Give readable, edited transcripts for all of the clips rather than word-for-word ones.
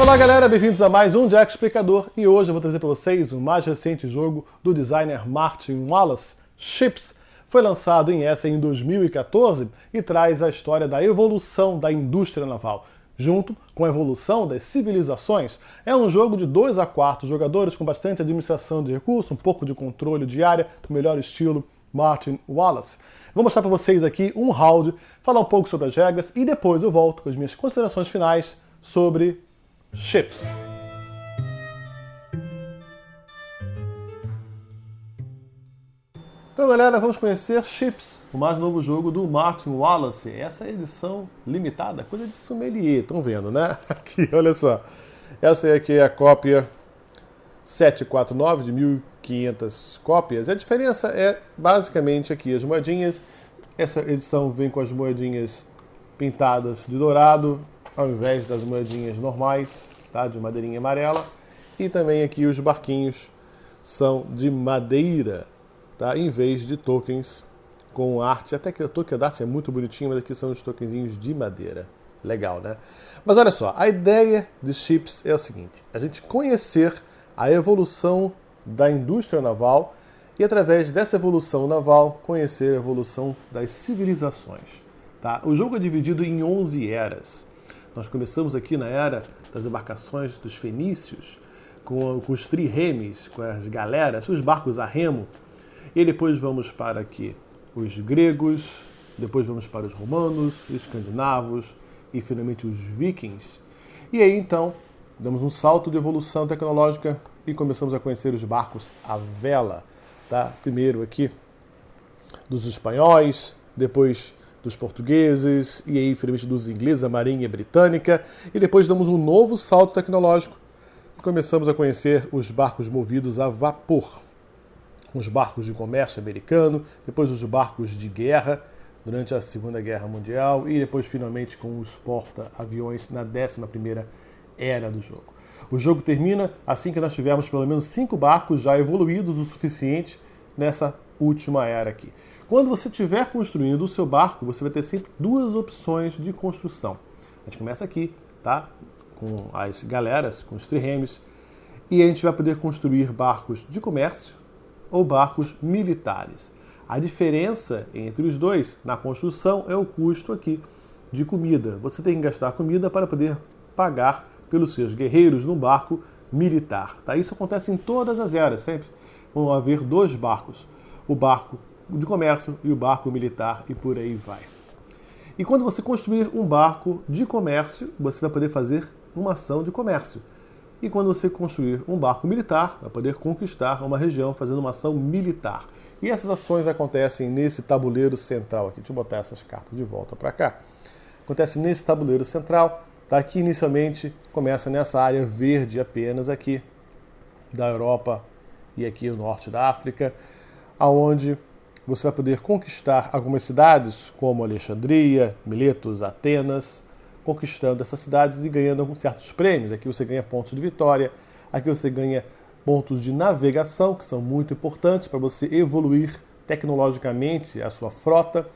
Olá galera, bem-vindos a mais um Jack Explicador e hoje eu vou trazer para vocês o mais recente jogo do designer Martin Wallace, Ships. Foi lançado em Essen em 2014 e traz a história da evolução da indústria naval, junto com a evolução das civilizações. É um jogo de 2 a 4 jogadores com bastante administração de recursos, um pouco de controle de área, no melhor estilo Martin Wallace. Vou mostrar para vocês aqui um round, falar um pouco sobre as regras e depois eu volto com as minhas considerações finais sobre Ships. Então galera, vamos conhecer Ships, o mais novo jogo do Martin Wallace. Essa é a edição limitada, coisa de sommelier, estão vendo, né? Aqui, olha só. Essa aqui é a cópia 749 de 1500 cópias. A diferença é basicamente aqui as moedinhas. Essa edição vem com as moedinhas pintadas de dourado, ao invés das moedinhas normais, tá? De madeirinha amarela. E também aqui os barquinhos são de madeira, tá? Em vez de tokens com arte. Até que o token da arte é muito bonitinho, mas aqui são os tokenzinhos de madeira. Legal, né? Mas olha só, a ideia de Ships é a seguinte: a gente conhecer a evolução da indústria naval e, através dessa evolução naval, conhecer a evolução das civilizações. Tá? O jogo é dividido em 11 eras. Nós começamos aqui na era das embarcações dos fenícios, com os triremes, com as galeras, os barcos a remo. E depois vamos para aqui os gregos, depois vamos para os romanos, os escandinavos e finalmente os vikings. E aí então damos um salto de evolução tecnológica e começamos a conhecer os barcos à vela. Tá? Primeiro aqui dos espanhóis, depois dos portugueses e aí finalmente dos ingleses, a marinha britânica. E depois damos um novo salto tecnológico e começamos a conhecer os barcos movidos a vapor. Os barcos de comércio americano, depois os barcos de guerra durante a Segunda Guerra Mundial e depois finalmente com os porta-aviões na 11ª era do jogo. O jogo termina assim que nós tivermos pelo menos 5 barcos já evoluídos o suficiente nessa última era aqui. Quando você estiver construindo o seu barco, você vai ter sempre 2 opções de construção. A gente começa aqui, tá? Com as galeras, com os triremes, e a gente vai poder construir barcos de comércio ou barcos militares. A diferença entre os dois na construção é o custo aqui de comida. Você tem que gastar comida para poder pagar pelos seus guerreiros num barco militar. Tá? Isso acontece em todas as eras, sempre vão haver 2 barcos. O barco de comércio e o barco militar e por aí vai. E quando você construir um barco de comércio, você vai poder fazer uma ação de comércio. E quando você construir um barco militar, vai poder conquistar uma região fazendo uma ação militar. E essas ações acontecem nesse tabuleiro central aqui. Deixa eu botar essas cartas de volta para cá. Acontece nesse tabuleiro central, tá? Que inicialmente começa nessa área verde apenas aqui da Europa e aqui o norte da África, aonde você vai poder conquistar algumas cidades como Alexandria, Miletos, Atenas, conquistando essas cidades e ganhando alguns certos prêmios. Aqui você ganha pontos de vitória, aqui você ganha pontos de navegação, que são muito importantes para você evoluir tecnologicamente a sua frota.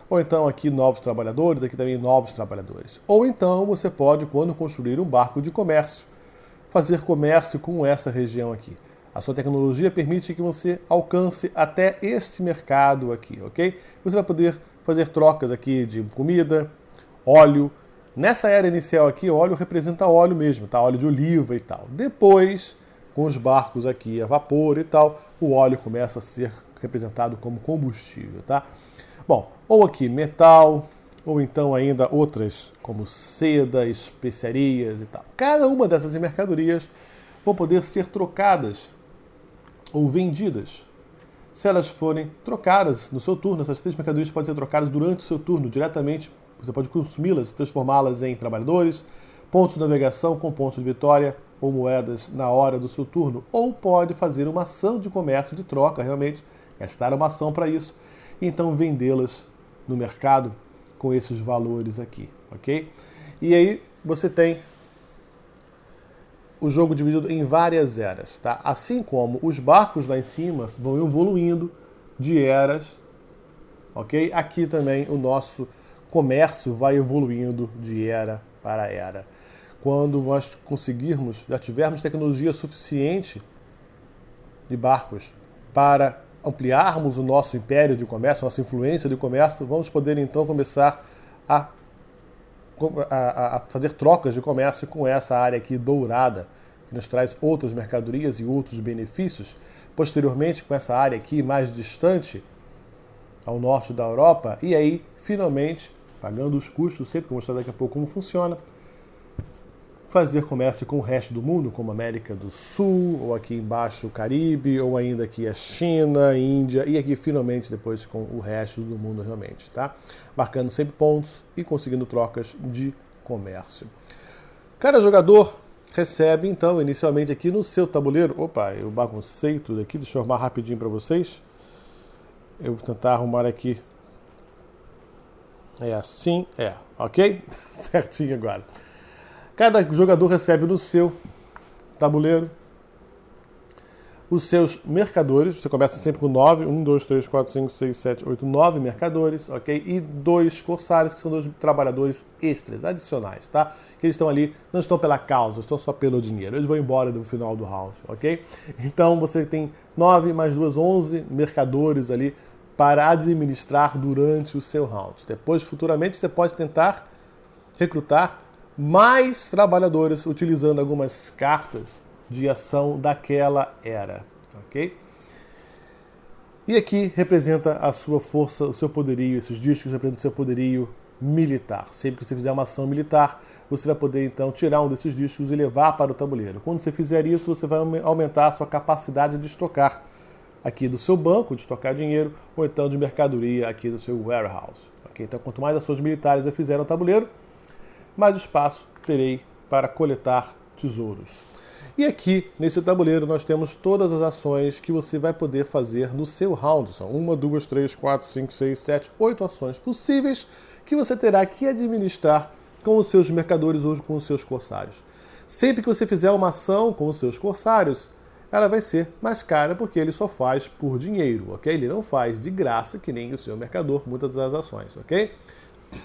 Ou então aqui novos trabalhadores, aqui também novos trabalhadores. Ou então você pode, quando construir um barco de comércio, fazer comércio com essa região aqui. A sua tecnologia permite que você alcance até este mercado aqui, ok? Você vai poder fazer trocas aqui de comida, óleo. Nessa era inicial aqui, óleo representa óleo mesmo, tá? Óleo de oliva e tal. Depois, com os barcos aqui a vapor e tal, o óleo começa a ser representado como combustível, tá? Bom, ou aqui metal, ou então ainda outras como seda, especiarias e tal. Cada uma dessas mercadorias vão poder ser trocadas ou vendidas. Se elas forem trocadas no seu turno, essas 3 mercadorias podem ser trocadas durante o seu turno, diretamente. Você pode consumi-las, transformá-las em trabalhadores, pontos de navegação com pontos de vitória ou moedas na hora do seu turno. Ou pode fazer uma ação de comércio, de troca, realmente, gastar uma ação para isso, e então vendê-las no mercado com esses valores aqui, ok? E aí você tem o jogo dividido em várias eras, tá? Assim como os barcos lá em cima vão evoluindo de eras, ok? Aqui também o nosso comércio vai evoluindo de era para era. quando nós conseguirmos, já tivermos tecnologia suficiente de barcos para ampliarmos o nosso império de comércio, nossa influência de comércio, vamos poder então começar a fazer trocas de comércio com essa área aqui dourada, que nos traz outras mercadorias e outros benefícios. Posteriormente, com essa área aqui mais distante, ao norte da Europa, e aí, finalmente, pagando os custos, sempre que eu vou mostrar daqui a pouco como funciona, fazer comércio com o resto do mundo, como América do Sul, ou aqui embaixo o Caribe, ou ainda aqui a China, Índia, e aqui finalmente depois com o resto do mundo realmente, tá? Marcando sempre pontos e conseguindo trocas de comércio. Cada jogador recebe, então, inicialmente aqui no seu tabuleiro, opa, eu baguncei tudo aqui, deixa eu arrumar rapidinho para vocês. Eu vou tentar arrumar aqui. É assim, ok? Certinho agora. Cada jogador recebe no seu tabuleiro os seus mercadores. Você começa sempre com 9. 1, 2, 3, 4, 5, 6, 7, 8, 9 mercadores, ok? E 2 corsários, que são 2 trabalhadores extras, adicionais, tá? Que eles estão ali, não estão pela causa, estão só pelo dinheiro. Eles vão embora no final do round, ok? Então você tem 9 mais 2, 11 mercadores ali para administrar durante o seu round. Depois, futuramente, você pode tentar recrutar mais trabalhadores utilizando algumas cartas de ação daquela era, ok? E aqui representa a sua força, o seu poderio, esses discos representam o seu poderio militar. Sempre que você fizer uma ação militar, você vai poder então tirar um desses discos e levar para o tabuleiro. Quando você fizer isso, você vai aumentar a sua capacidade de estocar aqui do seu banco, de estocar dinheiro, ou então de mercadoria aqui do seu warehouse. Okay? Então, quanto mais ações militares eu fizer no tabuleiro, mais espaço terei para coletar tesouros. E aqui, nesse tabuleiro, nós temos todas as ações que você vai poder fazer no seu round. São 1, 2, 3, 4, 5, 6, 7, 8 ações possíveis que você terá que administrar com os seus mercadores ou com os seus corsários. Sempre que você fizer uma ação com os seus corsários, ela vai ser mais cara porque ele só faz por dinheiro, ok? Ele não faz de graça que nem o seu mercador, muitas das ações, ok?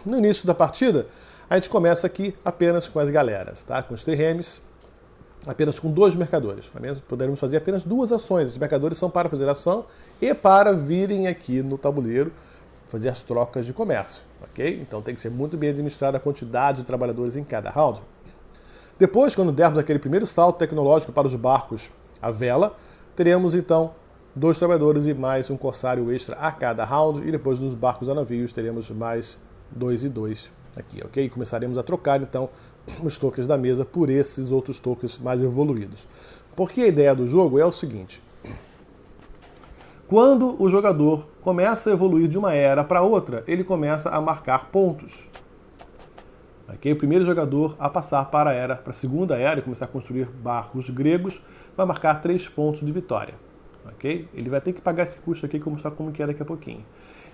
No início da partida, a gente começa aqui apenas com as galeras, tá? Com os triremes, apenas com 2 mercadores. Poderemos fazer apenas 2 ações. Os mercadores são para fazer ação e para virem aqui no tabuleiro fazer as trocas de comércio, ok? Então tem que ser muito bem administrada a quantidade de trabalhadores em cada round. Depois, quando dermos aquele primeiro salto tecnológico para os barcos à vela, teremos então 2 trabalhadores e mais um corsário extra a cada round, e depois nos barcos a navios teremos mais 2 e 2 aqui, ok? Começaremos a trocar então os tokens da mesa por esses outros tokens mais evoluídos. Porque a ideia do jogo é o seguinte: quando o jogador começa a evoluir de uma era para outra, ele começa a marcar pontos. Okay? O primeiro jogador a passar para a segunda era e começar a construir barcos gregos vai marcar 3 pontos de vitória. Okay? Ele vai ter que pagar esse custo aqui que eu vou mostrar como que é daqui a pouquinho.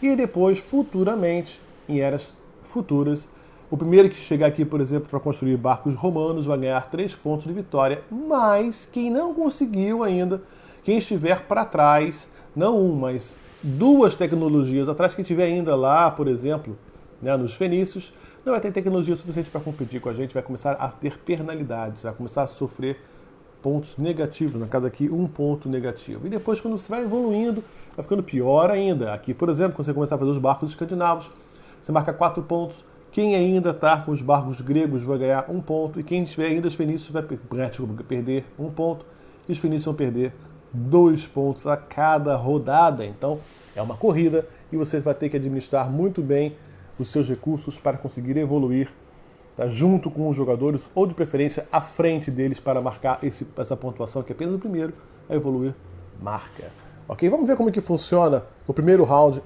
E depois, futuramente, em eras futuras, o primeiro que chegar aqui, por exemplo, para construir barcos romanos vai ganhar 3 pontos de vitória, mas quem não conseguiu ainda, quem estiver para trás, não um, mas 2 tecnologias atrás, quem estiver ainda lá, por exemplo, né, nos fenícios, não vai ter tecnologia suficiente para competir com a gente, vai começar a ter penalidades, vai começar a sofrer pontos negativos, no caso aqui 1 ponto negativo. E depois, quando você vai evoluindo, vai ficando pior ainda. Aqui, por exemplo, quando você começar a fazer os barcos escandinavos, você marca 4 pontos, quem ainda está com os barcos gregos vai ganhar 1 ponto, e quem tiver ainda os fenícios vai perder 1 ponto, e os fenícios vão perder 2 pontos a cada rodada. Então, é uma corrida e você vai ter que administrar muito bem os seus recursos para conseguir evoluir, tá, junto com os jogadores, ou de preferência à frente deles para marcar essa pontuação, que apenas o primeiro a evoluir marca. Ok? Vamos ver como é que funciona o primeiro round.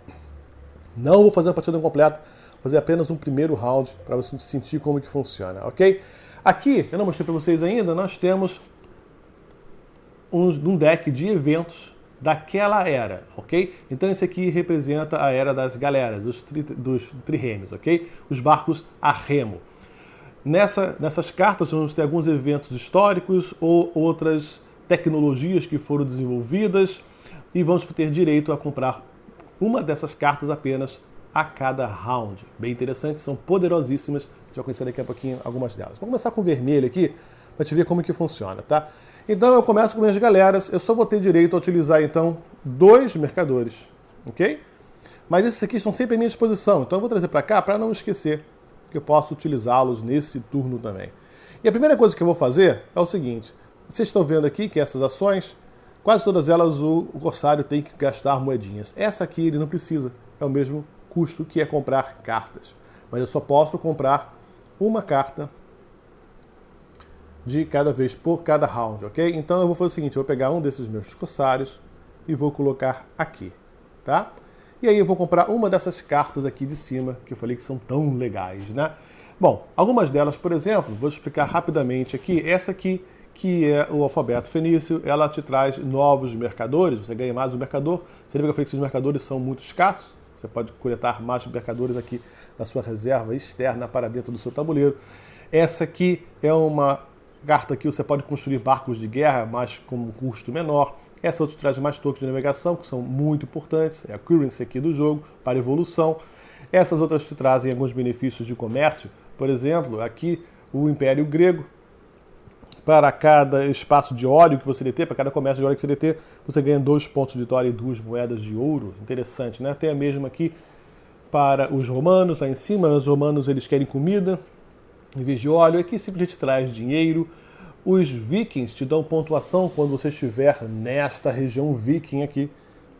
Não vou fazer a partida completa, vou fazer apenas um primeiro round para você sentir como que funciona, ok? Aqui, eu não mostrei para vocês ainda, nós temos um deck de eventos daquela era, ok? Então esse aqui representa a era das galeras, dos triremes, ok? Os barcos a remo. Nessas cartas vamos ter alguns eventos históricos ou outras tecnologias que foram desenvolvidas, e vamos ter direito a comprar uma dessas cartas apenas a cada round. Bem interessante, são poderosíssimas. A gente vai conhecer daqui a pouquinho algumas delas. Vamos começar com o vermelho aqui, para te ver como que funciona, tá? Então eu começo com minhas galeras, eu só vou ter direito a utilizar então 2 mercadores, ok? Mas esses aqui estão sempre à minha disposição, então eu vou trazer para cá para não esquecer que eu posso utilizá-los nesse turno também. E a primeira coisa que eu vou fazer é o seguinte, vocês estão vendo aqui que essas ações, quase todas elas o Corsário tem que gastar moedinhas. Essa aqui ele não precisa, é o mesmo custo que é comprar cartas. Mas eu só posso comprar uma carta de cada vez por cada round, ok? Então eu vou fazer o seguinte, eu vou pegar um desses meus Corsários e vou colocar aqui, tá? E aí eu vou comprar uma dessas cartas aqui de cima, que eu falei que são tão legais, né? Bom, algumas delas, por exemplo, vou explicar rapidamente aqui. Essa aqui, que é o alfabeto fenício, ela te traz novos mercadores, você ganha mais um mercador. Você lembra que eu falei que esses mercadores são muito escassos? Você pode coletar mais mercadores aqui da sua reserva externa para dentro do seu tabuleiro. Essa aqui é uma carta que você pode construir barcos de guerra, mas com um custo menor. Essa outra traz mais tokens de navegação, que são muito importantes. É a currency aqui do jogo, para evolução. Essas outras te trazem alguns benefícios de comércio. Por exemplo, aqui o Império Grego. Para cada espaço de óleo que você deter, para cada comércio de óleo que você deter, você ganha 2 pontos de vitória e 2 moedas de ouro. Interessante, né? Tem a mesma aqui para os romanos, lá em cima. Os romanos eles querem comida em vez de óleo. Aqui simplesmente traz dinheiro. Os vikings te dão pontuação quando você estiver nesta região viking aqui.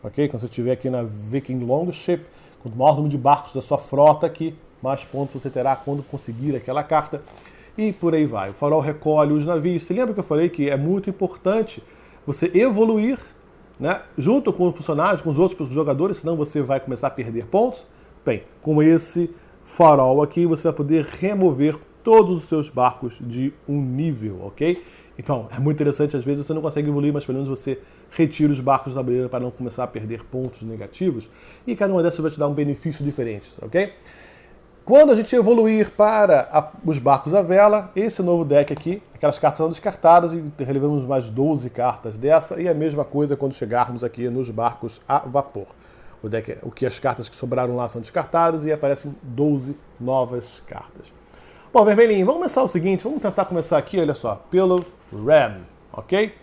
Ok? Quando você estiver aqui na Viking Longship, quanto maior número de barcos da sua frota aqui, mais pontos você terá quando conseguir aquela carta. E por aí vai. O farol recolhe os navios. Você lembra que eu falei que é muito importante você evoluir, né, junto com o personagem, com os outros jogadores, senão você vai começar a perder pontos? Bem, com esse farol aqui, você vai poder remover todos os seus barcos de um nível, ok? Então, é muito interessante, às vezes você não consegue evoluir, mas pelo menos você retira os barcos da tabuleiro para não começar a perder pontos negativos, e cada uma dessas vai te dar um benefício diferente, ok? Quando a gente evoluir para os barcos à vela, esse novo deck aqui, aquelas cartas são descartadas e relevamos mais 12 cartas dessa, e a mesma coisa quando chegarmos aqui nos barcos a vapor. O deck, o que as cartas que sobraram lá são descartadas e aparecem 12 novas cartas. Bom, vermelhinho, vamos começar o seguinte, vamos tentar começar aqui, olha só, pelo Ram, ok?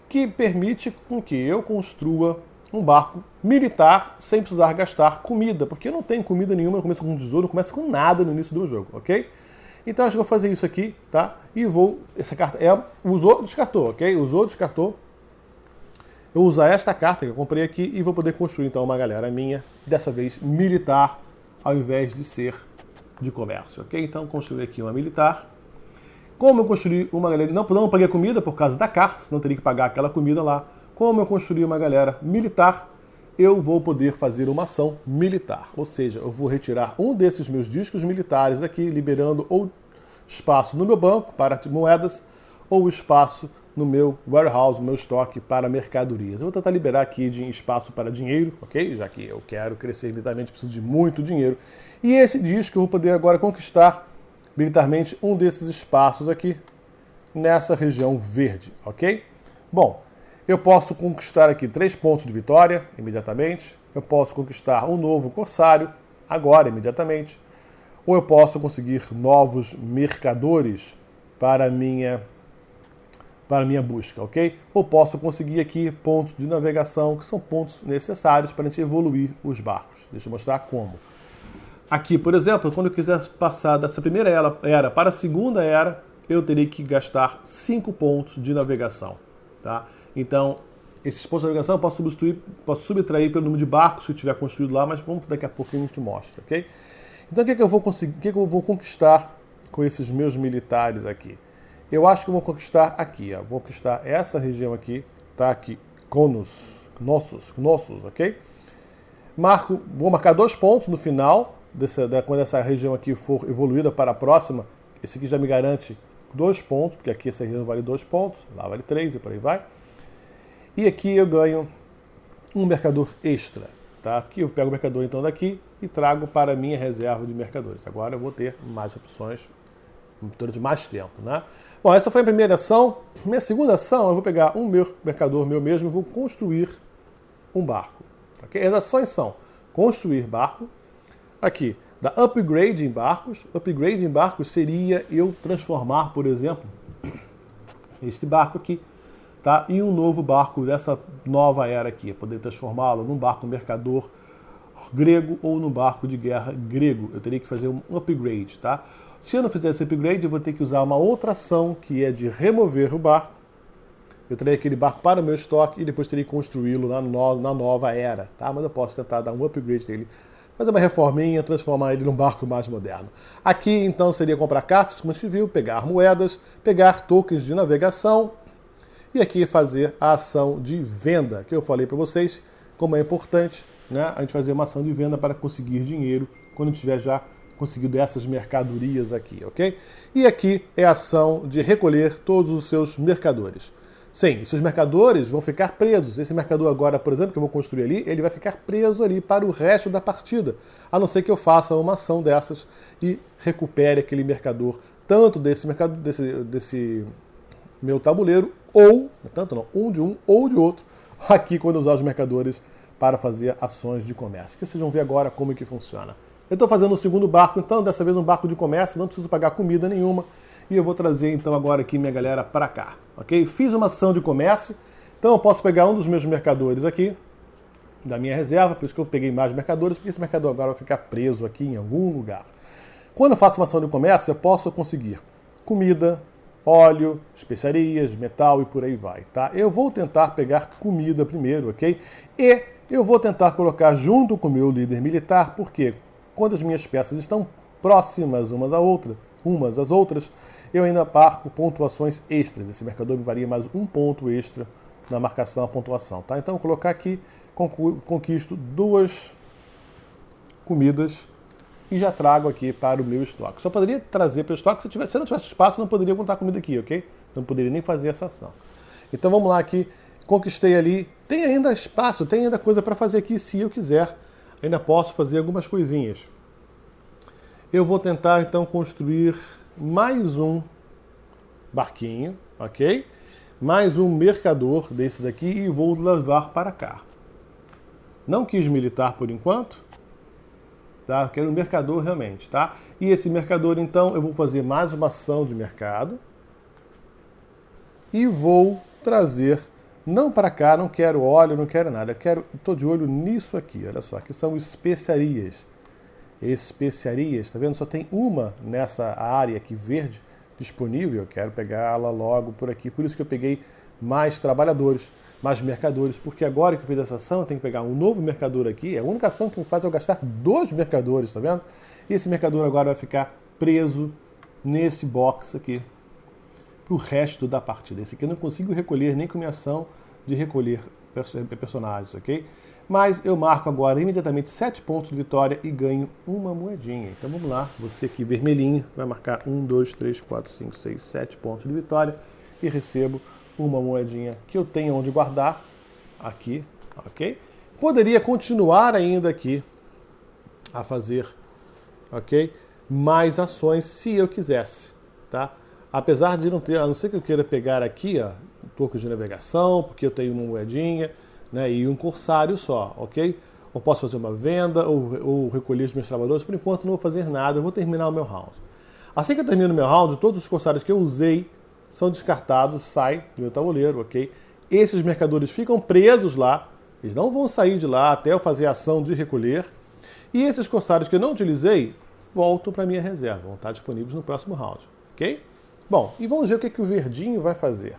Que permite com que eu construa um barco militar sem precisar gastar comida, porque eu não tenho comida nenhuma, eu começo com um tesouro, não começo com nada no início do jogo, ok? Então acho que eu vou fazer isso aqui, tá? E vou, essa carta usou, descartou, ok? Usou, descartou. Eu vou usar esta carta que eu comprei aqui e vou poder construir então uma galera minha, dessa vez militar, ao invés de ser de comércio, ok? Então construir aqui uma militar. Como eu construí uma galera, não paguei comida por causa da carta, senão teria que pagar aquela comida lá. Como eu construí uma galera militar, eu vou poder fazer uma ação militar. Ou seja, eu vou retirar um desses meus discos militares aqui, liberando ou espaço no meu banco para moedas, ou espaço no meu warehouse, no meu estoque para mercadorias. Eu vou tentar liberar aqui de espaço para dinheiro, ok? Já que eu quero crescer militarmente, preciso de muito dinheiro. E esse disco eu vou poder agora conquistar militarmente um desses espaços aqui, nessa região verde, ok? Bom, eu posso conquistar aqui 3 pontos de vitória imediatamente. Eu posso conquistar um novo corsário agora, imediatamente. Ou eu posso conseguir novos mercadores para a minha busca, ok? Ou posso conseguir aqui pontos de navegação, que são pontos necessários para a gente evoluir os barcos. Deixa eu mostrar como. Aqui, por exemplo, quando eu quiser passar dessa primeira era para a segunda era, eu terei que gastar 5 pontos de navegação, tá? Então, esses pontos de navegação eu posso subtrair pelo número de barcos que eu tiver construído lá, mas vamos daqui a pouco a gente mostra, ok? Então, o que eu vou conseguir, o que eu vou conquistar com esses meus militares aqui? Eu acho que eu vou conquistar aqui, ó. Vou conquistar essa região aqui, tá? Aqui, Nossos, ok? Vou marcar 2 pontos no final, quando essa região aqui for evoluída para a próxima. Esse aqui já me garante 2 pontos, porque aqui essa região vale 2 pontos, lá vale 3 e por aí vai. E aqui eu ganho um mercador extra, tá? Aqui eu pego o mercador então daqui e trago para a minha reserva de mercadores. Agora eu vou ter mais opções durante mais tempo, né? Bom, essa foi a primeira ação. Minha segunda ação, eu vou pegar um mercador meu mesmo e vou construir um barco. Okay? As ações são construir barco, aqui, da upgrade em barcos. Upgrade em barcos seria eu transformar, por exemplo, este barco aqui, tá, em um novo barco dessa nova era aqui. Poder transformá-lo num barco mercador grego ou num barco de guerra grego. Eu teria que fazer um upgrade, tá? Se eu não fizer esse upgrade, eu vou ter que usar uma outra ação, que é de remover o barco. Eu terei aquele barco para o meu estoque e depois teria que construí-lo na nova era, tá? Mas eu posso tentar dar um upgrade dele, fazer uma reforminha, transformar ele num barco mais moderno. Aqui, então, seria comprar cartas, como a gente viu, pegar moedas, pegar tokens de navegação e aqui fazer a ação de venda, que eu falei para vocês, como é importante, né, a gente fazer uma ação de venda para conseguir dinheiro quando tiver já conseguido essas mercadorias aqui, ok? E aqui é a ação de recolher todos os seus mercadores. Sim, os seus mercadores vão ficar presos. Esse mercador agora, por exemplo, que eu vou construir ali, ele vai ficar preso ali para o resto da partida. A não ser que eu faça uma ação dessas e recupere aquele mercador, tanto desse mercado, desse meu tabuleiro, ou, tanto não, um de um ou de outro, aqui quando usar os mercadores para fazer ações de comércio. Que vocês vão ver agora como é que funciona. Eu estou fazendo o segundo barco, então, dessa vez um barco de comércio, não preciso pagar comida nenhuma. E eu vou trazer, então, agora aqui minha galera para cá, ok? Fiz uma ação de comércio, então eu posso pegar um dos meus mercadores aqui, da minha reserva, por isso que eu peguei mais mercadores, porque esse mercador agora vai ficar preso aqui em algum lugar. Quando eu faço uma ação de comércio, eu posso conseguir comida, óleo, especiarias, metal e por aí vai, tá? Eu vou tentar pegar comida primeiro, ok? E eu vou tentar colocar junto com o meu líder militar, porque quando as minhas peças estão próximas umas às outras, eu ainda marco pontuações extras. Esse mercador me varia mais um ponto extra na marcação, a pontuação, tá? Então, vou colocar aqui, conquisto 2 comidas e já trago aqui para o meu estoque. Só poderia trazer para o estoque se eu não tivesse espaço, eu não poderia botar comida aqui, ok? Não poderia nem fazer essa ação. Então, vamos lá aqui, conquistei ali. Tem ainda espaço, tem ainda coisa para fazer aqui, se eu quiser. Ainda posso fazer algumas coisinhas. Eu vou tentar, então, construir mais um barquinho, ok? Mais um mercador desses aqui e vou levar para cá. Não quis militar por enquanto, tá? Quero um mercador realmente, tá? E esse mercador, então, eu vou fazer mais uma ação de mercado e vou trazer, não para cá, não quero óleo, não quero nada, estou de olho nisso aqui, olha só, que são especiarias. Especiarias, tá vendo? Só tem uma nessa área aqui verde disponível, eu quero pegá-la logo por aqui, por isso que eu peguei mais trabalhadores, mais mercadores, porque agora que eu fiz essa ação, eu tenho que pegar um novo mercador aqui, a única ação que me faz é eu gastar 2 mercadores, tá vendo? E esse mercador agora vai ficar preso nesse box aqui, pro resto da partida. Esse aqui eu não consigo recolher nem com minha ação de recolher personagens, ok? Mas eu marco agora imediatamente 7 pontos de vitória e ganho uma moedinha. Então vamos lá, você aqui vermelhinho vai marcar 1, 2, 3, 4, 5, 6, 7 pontos de vitória e recebo uma moedinha que eu tenho onde guardar aqui, ok? Poderia continuar ainda aqui a fazer, ok? Mais ações se eu quisesse, tá? Apesar de não ter, a não ser que eu queira pegar aqui, ó, um token de navegação, porque eu tenho uma moedinha, né, e um corsário só, ok? Ou posso fazer uma venda, ou recolher os meus trabalhadores. Por enquanto não vou fazer nada, eu vou terminar o meu round. Assim que eu termino o meu round, todos os corsários que eu usei são descartados, saem do meu tabuleiro, ok? Esses mercadores ficam presos lá, eles não vão sair de lá até eu fazer a ação de recolher. E esses corsários que eu não utilizei, voltam para a minha reserva, vão estar disponíveis no próximo round, ok? Bom, e vamos ver o que o verdinho vai fazer.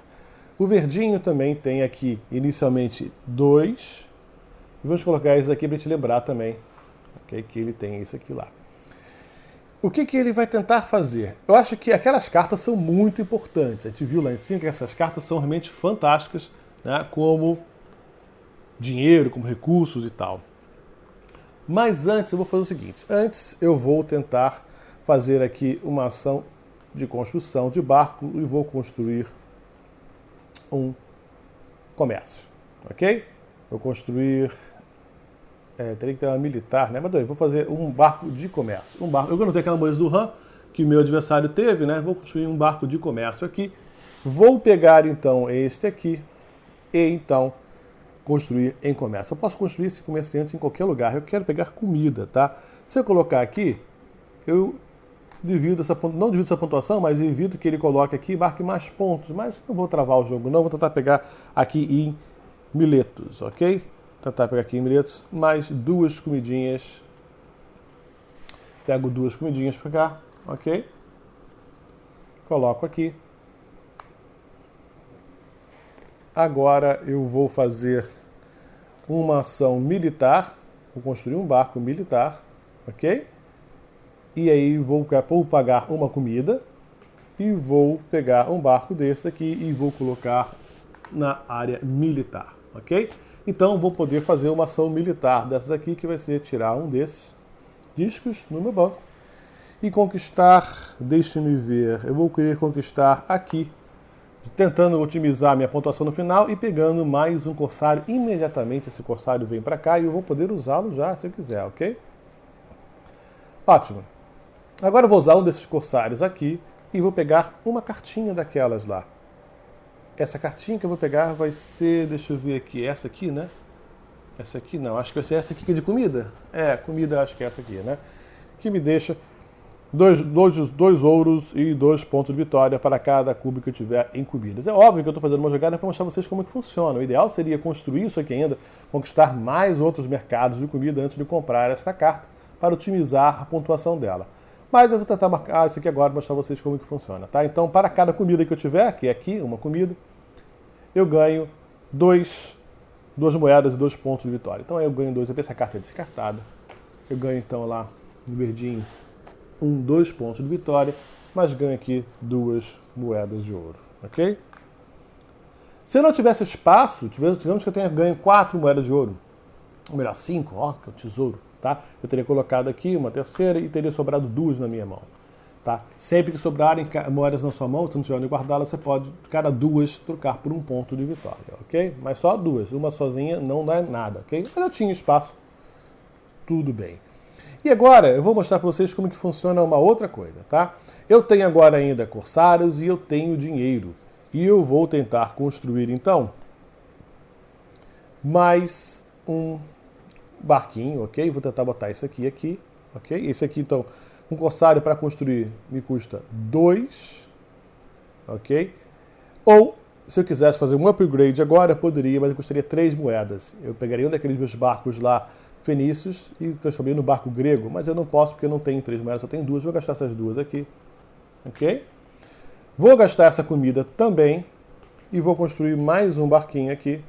O verdinho também tem aqui, inicialmente, 2. E vamos colocar isso aqui para te lembrar também, okay, que ele tem isso aqui lá. O que ele vai tentar fazer? Eu acho que aquelas cartas são muito importantes. A gente viu lá em cima que essas cartas são realmente fantásticas, né, como dinheiro, como recursos e tal. Mas antes eu vou fazer o seguinte. Antes eu vou tentar fazer aqui uma ação de construção de barco e vou construir um comércio, ok? Vou construir, teria que ter uma militar, né? Mas eu vou fazer um barco de comércio. Eu não tenho aquela moleza do RAM que o meu adversário teve, né? Vou construir um barco de comércio aqui. Vou pegar então este aqui e então construir em comércio. Eu posso construir esse comerciante em qualquer lugar. Eu quero pegar comida, tá? Se eu colocar aqui, eu não divido essa pontuação, mas evito que ele coloque aqui e marque mais pontos. Mas não vou travar o jogo, não. Vou tentar pegar aqui em Miletos, ok? Tentar pegar aqui em Miletos mais 2 comidinhas. Pego 2 comidinhas para cá, ok? Coloco aqui. Agora eu vou fazer uma ação militar. Vou construir um barco militar, ok? E aí vou pagar uma comida e vou pegar um barco desse aqui e vou colocar na área militar, ok? Então vou poder fazer uma ação militar dessas aqui, que vai ser tirar um desses discos no meu banco e conquistar, deixe-me ver, eu vou querer conquistar aqui, tentando otimizar minha pontuação no final e pegando mais um corsário. Imediatamente esse corsário vem para cá e eu vou poder usá-lo já se eu quiser, ok? Ótimo. Agora eu vou usar um desses corsários aqui e vou pegar uma cartinha daquelas lá. Essa cartinha que eu vou pegar vai ser, deixa eu ver aqui, essa aqui, né? Essa aqui não, acho que vai ser essa aqui que é de comida. É, comida acho que é essa aqui, né? Que me deixa dois ouros e 2 pontos de vitória para cada cubo que eu tiver em comidas. É óbvio que eu estou fazendo uma jogada para mostrar a vocês como é que funciona. O ideal seria construir isso aqui ainda, conquistar mais outros mercados de comida antes de comprar esta carta, para otimizar a pontuação dela. Mas eu vou tentar marcar isso aqui agora para mostrar a vocês como que funciona, tá? Então, para cada comida que eu tiver, que é aqui, uma comida, eu ganho 2 moedas e 2 pontos de vitória. Então, aí eu ganho 2, essa carta é descartada. Eu ganho, então, lá, no verdinho, 2 pontos de vitória, mas ganho aqui 2 moedas de ouro, ok? Se eu não tivesse espaço, digamos que eu tenha ganho 4 moedas de ouro, ou melhor, 5, ó, que é o tesouro, tá? Eu teria colocado aqui uma terceira e teria sobrado 2 na minha mão, tá? Sempre que sobrarem moedas na sua mão, se não tiver onde guardá-las, você pode, cada 2, trocar por 1 ponto de vitória, ok? Mas só 2, uma sozinha não dá nada, ok? Mas eu tinha espaço, tudo bem. E agora eu vou mostrar para vocês como que funciona uma outra coisa, tá? Eu tenho agora ainda corsários e eu tenho dinheiro. E eu vou tentar construir, então, mais um barquinho, ok? Vou tentar botar isso aqui, ok? Esse aqui, então, um corsário para construir me custa 2, ok? Ou, se eu quisesse fazer um upgrade agora, poderia, mas eu custaria 3 moedas. Eu pegaria um daqueles meus barcos lá, fenícios, e transformei no barco grego, mas eu não posso porque eu não tenho 3 moedas, só tenho 2, vou gastar essas 2 aqui, ok? Vou gastar essa comida também e vou construir mais um barquinho aqui,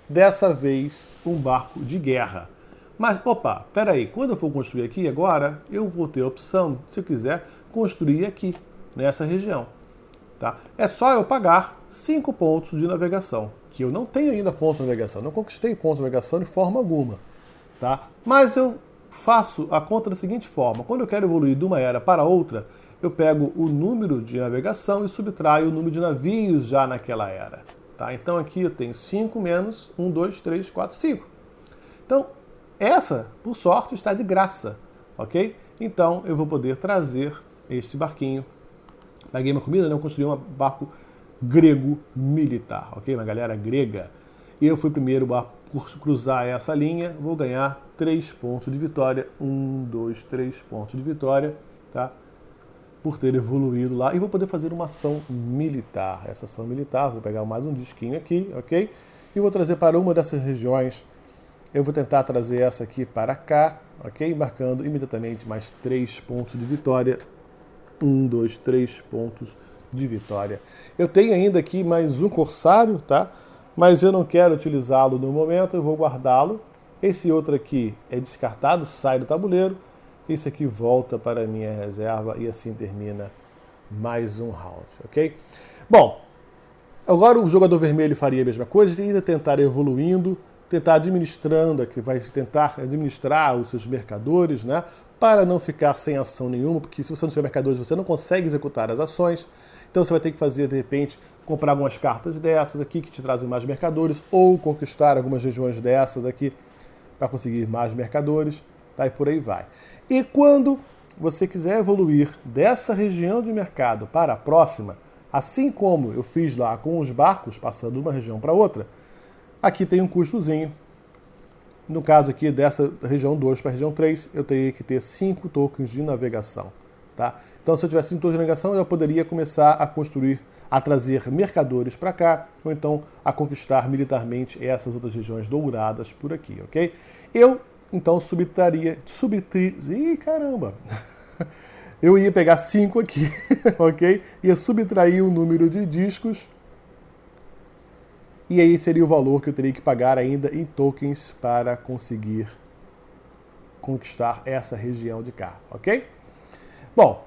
dessa vez um barco de guerra. Mas, opa, peraí, quando eu for construir aqui agora, eu vou ter a opção, se eu quiser, construir aqui, nessa região, tá? É só eu pagar 5 pontos de navegação, que eu não tenho ainda pontos de navegação, não conquistei pontos de navegação de forma alguma. Tá? Mas eu faço a conta da seguinte forma: quando eu quero evoluir de uma era para outra, eu pego o número de navegação e subtraio o número de navios já naquela era. Tá? Então aqui eu tenho 5 menos 1, 2, 3, 4, 5. Então, essa, por sorte, está de graça. Ok? Então eu vou poder trazer este barquinho. Paguei uma comida, não construí um barco grego militar. Ok? Uma galera grega. E eu fui primeiro por cruzar essa linha, vou ganhar 3 pontos de vitória. 1, 2, 3 pontos de vitória, tá? Por ter evoluído lá. E vou poder fazer uma ação militar. Essa ação militar, vou pegar mais um disquinho aqui, ok? E vou trazer para uma dessas regiões. Eu vou tentar trazer essa aqui para cá, ok? Marcando imediatamente mais 3 pontos de vitória. 1, 2, 3 pontos de vitória. Eu tenho ainda aqui mais um corsário, tá? Mas eu não quero utilizá-lo no momento, eu vou guardá-lo. Esse outro aqui é descartado, sai do tabuleiro. Esse aqui volta para a minha reserva e assim termina mais um round, ok? Bom, agora o jogador vermelho faria a mesma coisa, ainda tentar evoluindo, tentar administrando, que vai tentar administrar os seus mercadores, né? Para não ficar sem ação nenhuma, porque se você não tiver mercadores, você não consegue executar as ações. Então você vai ter que fazer, de repente, comprar algumas cartas dessas aqui que te trazem mais mercadores, ou conquistar algumas regiões dessas aqui para conseguir mais mercadores, tá? E por aí vai. E quando você quiser evoluir dessa região de mercado para a próxima, assim como eu fiz lá com os barcos, passando de uma região para outra, Aqui tem um custozinho. No caso aqui dessa região 2 para a região 3, eu teria que ter 5 tokens de navegação. Tá? Então, se eu tivesse 5 tokens de navegação, eu poderia começar a construir, a trazer mercadores para cá, ou então a conquistar militarmente essas outras regiões douradas por aqui, ok? Eu, então, ih, caramba! Eu ia pegar 5 aqui, ok? Ia subtrair o número de discos, e aí seria o valor que eu teria que pagar ainda em tokens para conseguir conquistar essa região de cá, ok? Bom,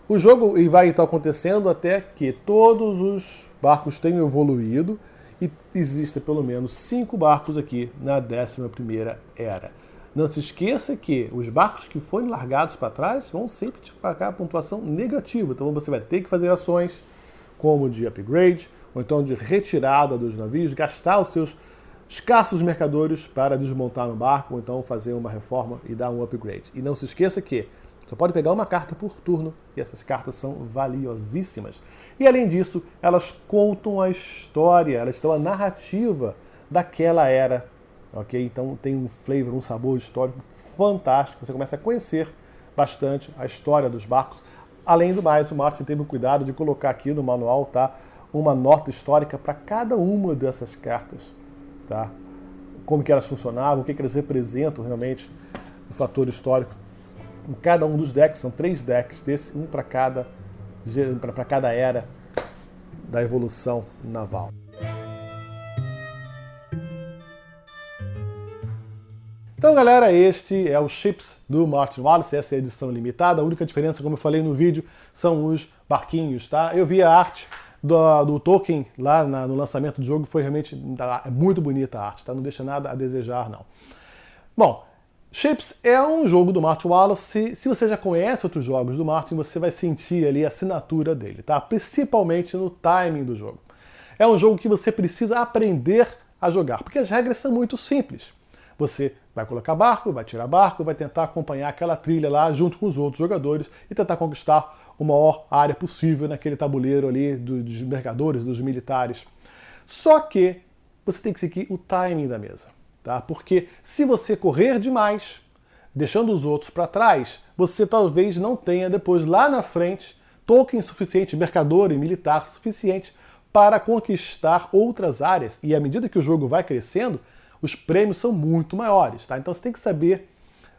o jogo vai estar acontecendo até que todos os barcos tenham evoluído e existem pelo menos 5 barcos aqui na 11ª era. Não se esqueça que os barcos que forem largados para trás vão sempre te pagar a pontuação negativa. Então você vai ter que fazer ações como de upgrade, ou então de retirada dos navios, gastar os seus escassos mercadores para desmontar no barco, ou então fazer uma reforma e dar um upgrade. E não se esqueça que você pode pegar uma carta por turno, e essas cartas são valiosíssimas. E além disso, elas contam a história, elas dão a narrativa daquela era. Okay? Então tem um flavor, um sabor histórico fantástico. Você começa a conhecer bastante a história dos barcos. Além do mais, o Martin teve o cuidado de colocar aqui no manual, tá, uma nota histórica para cada uma dessas cartas. Tá? Como que elas funcionavam, o que elas representam realmente, o fator histórico. Em cada um dos decks, são 3 decks desse, um para cada era da evolução naval. Então, galera, este é o Ships do Martin Wallace, essa é a edição limitada. A única diferença, como eu falei no vídeo, são os barquinhos, tá? Eu vi a arte do Tolkien lá no lançamento do jogo, foi realmente muito bonita a arte, tá? Não deixa nada a desejar, não. Bom, Ships é um jogo do Martin Wallace. Se você já conhece outros jogos do Martin, você vai sentir ali a assinatura dele, tá? Principalmente no timing do jogo. É um jogo que você precisa aprender a jogar, porque as regras são muito simples. Você vai colocar barco, vai tirar barco, vai tentar acompanhar aquela trilha lá junto com os outros jogadores e tentar conquistar a maior área possível naquele tabuleiro ali dos mercadores, dos militares. Só que você tem que seguir o timing da mesa, tá? Porque se você correr demais, deixando os outros para trás, você talvez não tenha depois lá na frente token suficiente, mercador e militar suficiente para conquistar outras áreas. E à medida que o jogo vai crescendo, os prêmios são muito maiores, tá? Então você tem que saber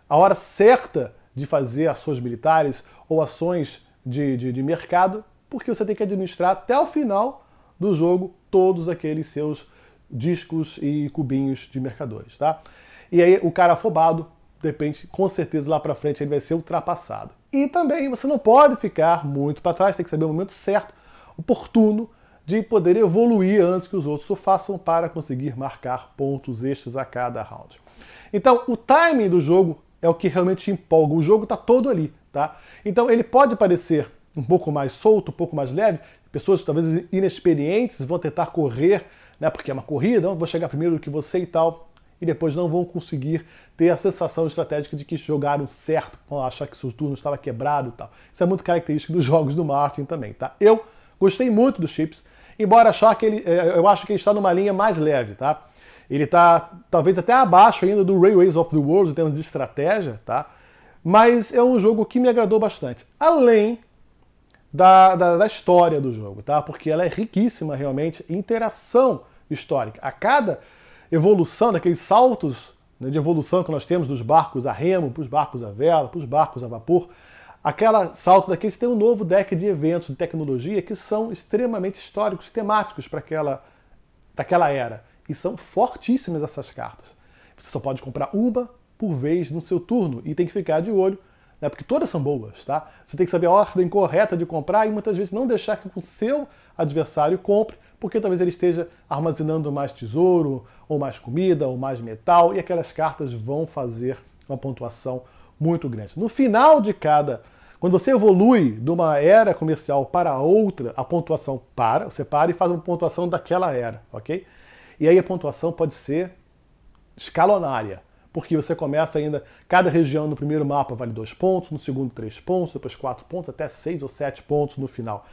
a hora certa de fazer ações militares ou ações de mercado, porque você tem que administrar até o final do jogo todos aqueles seus discos e cubinhos de mercadores, tá? E aí o cara afobado, de repente, com certeza lá pra frente ele vai ser ultrapassado. E também você não pode ficar muito para trás, tem que saber o momento certo, oportuno, de poder evoluir antes que os outros o façam para conseguir marcar pontos extras a cada round. Então, o timing do jogo é o que realmente empolga. O jogo está todo ali, tá? Então, ele pode parecer um pouco mais solto, um pouco mais leve. Pessoas talvez inexperientes vão tentar correr, né? Porque é uma corrida, não vou chegar primeiro do que você e tal, e depois não vão conseguir ter a sensação estratégica de que jogaram certo, vão achar que seu turno estava quebrado e tal. Isso é muito característico dos jogos do Martin também, tá? Eu gostei muito dos Ships, embora eu acho que ele está numa linha mais leve, tá? Ele está talvez até abaixo ainda do Railways of the World em termos de estratégia, tá? Mas é um jogo que me agradou bastante. Além da história do jogo, tá? Porque ela é riquíssima realmente em interação histórica. A cada evolução, daqueles saltos, né, de evolução que nós temos dos barcos a remo, para os barcos a vela, para os barcos a vapor, aquela salto daqueles tem um novo deck de eventos de tecnologia que são extremamente históricos, temáticos para aquela era. E são fortíssimas essas cartas. Você só pode comprar uma por vez no seu turno e tem que ficar de olho, né, porque todas são boas, tá? Você tem que saber a ordem correta de comprar e muitas vezes não deixar que o seu adversário compre, porque talvez ele esteja armazenando mais tesouro, ou mais comida, ou mais metal, e aquelas cartas vão fazer uma pontuação muito grande. No final de quando você evolui de uma era comercial para outra, a pontuação você para e faz uma pontuação daquela era, ok? E aí a pontuação pode ser escalonária, porque você começa ainda, cada região no primeiro mapa vale 2 pontos, no segundo 3 pontos, depois 4 pontos, até 6 ou 7 pontos no final.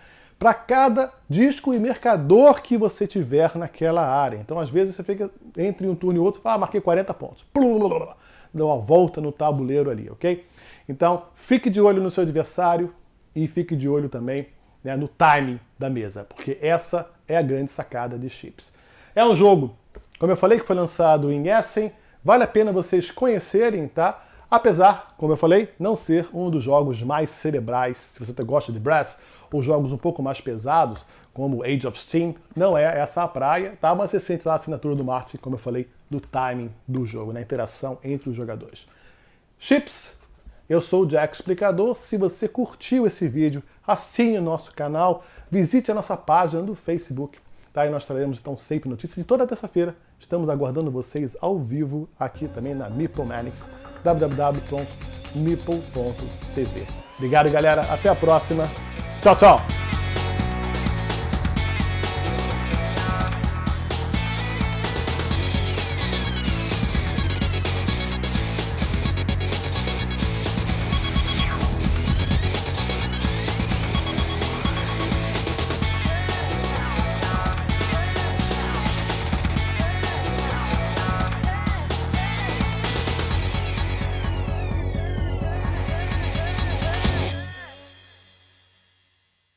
para cada disco e mercador que você tiver naquela área. Então, às vezes, você fica entre um turno e outro e fala, marquei 40 pontos. Dá uma volta no tabuleiro ali, ok? Então, fique de olho no seu adversário e fique de olho também, né, no timing da mesa, porque essa é a grande sacada de Chips. É um jogo, como eu falei, que foi lançado em Essen, vale a pena vocês conhecerem, tá? Apesar, como eu falei, não ser um dos jogos mais cerebrais, se você gosta de Brass, ou jogos um pouco mais pesados, como Age of Steam, não é essa a praia, tá? Mas você sente lá a assinatura do Martin, como eu falei, do timing do jogo, na interação entre os jogadores. Chips, eu sou o Jack Explicador. Se você curtiu esse vídeo, assine o nosso canal, visite a nossa página do Facebook, tá? E nós traremos então sempre notícias. E toda terça-feira estamos aguardando vocês ao vivo aqui também na Meeplemanics, www.meeple.tv. Obrigado, galera. Até a próxima. Tchau, tchau!